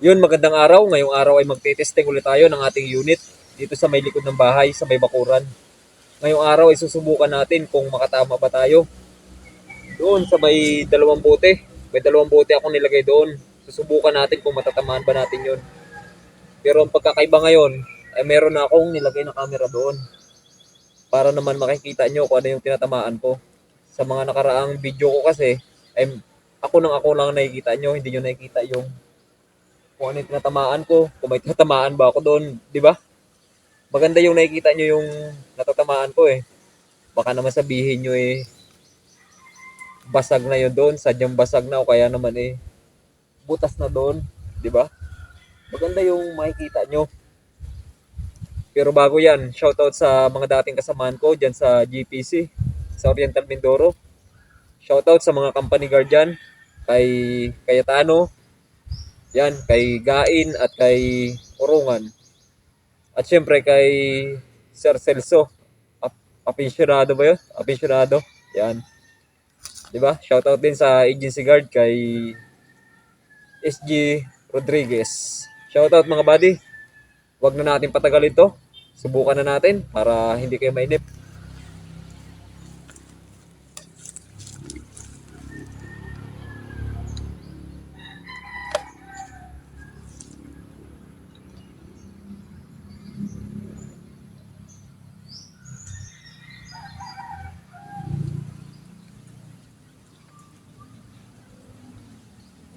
Yun, magandang araw. Ngayong araw ay magte-testing ulit tayo ng ating unit dito sa may likod ng bahay, sa may bakuran. Ngayong araw ay susubukan natin kung makatama ba tayo. Doon sa may dalawang bote. May dalawang bote akong nilagay doon. Susubukan natin kung matatamaan ba natin yun. Pero ang pagkakaiba ngayon, ay meron na akong nilagay na camera doon. Para naman makikita nyo kung ano yung tinatamaan ko. Sa mga nakaraang video ko kasi, ay ako lang nakikita nyo, hindi nyo nakikita yung kung ano yung tinatamaan ko, kung may tinatamaan ba ako doon, di ba? Maganda yung nakikita nyo yung natatamaan ko eh. Baka naman sabihin nyo eh, basag na yun doon, sadyang basag na o kaya naman eh, butas na doon, di ba? Maganda yung makikita nyo. Pero bago yan, shoutout sa mga dating kasamaan ko dyan sa GPC, sa Oriental Mindoro. Shoutout sa mga company guard dyan, kay Cayetano, yan, kay Gain at kay Urungan. At syempre kay Sir Celso. Aficionado ba yun? Aficionado. Yan. 'Di ba? Shoutout din sa agency guard kay SG Rodriguez. Shoutout mga buddy. Huwag na natin patagalin to. Subukan na natin para hindi kayo mainip.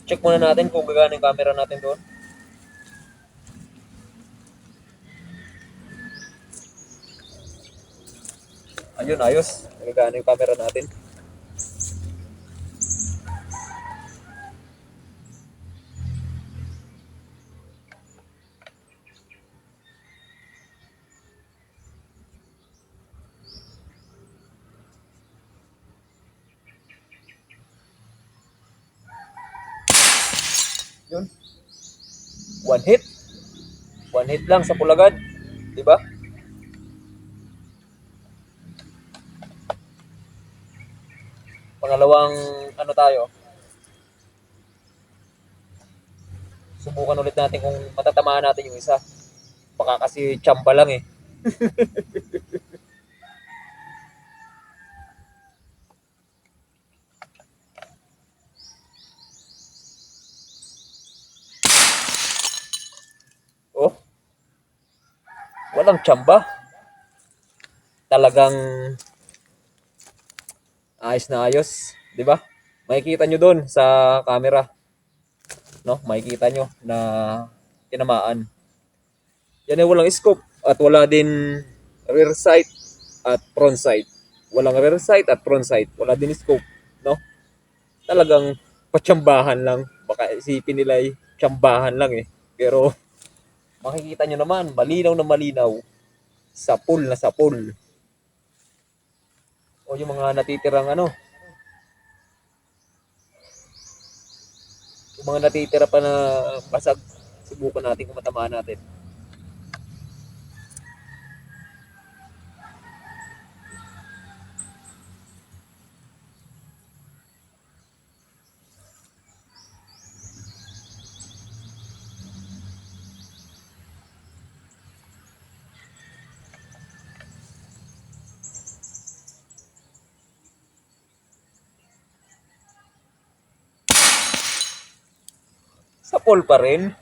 Check muna natin kung gagana yung camera natin doon. Ayun, ayos. Gagana yung camera natin. Yun. One hit. One hit lang sa pulagad. 'Di ba? Pangalawang ano tayo. Subukan ulit natin kung matatamaan natin yung isa. Baka kasi chamba lang eh. Oh, walang chamba. Talagang ayos na ayos, 'di ba? Makikita nyo doon sa camera, no? Makikita nyo na tinamaan. Yan ay walang scope at wala din rear sight at front sight. Walang rear sight at front sight. Wala din scope, no? Talagang patsambahan lang. Baka isipin nila ay tsambahan lang eh. Pero makikita nyo naman, malinaw na malinaw. Sapul na sapul. O yung mga natitirang ano, yung mga natitira pa na basag, subukan natin kung matamaan natin. Sapul pa rin.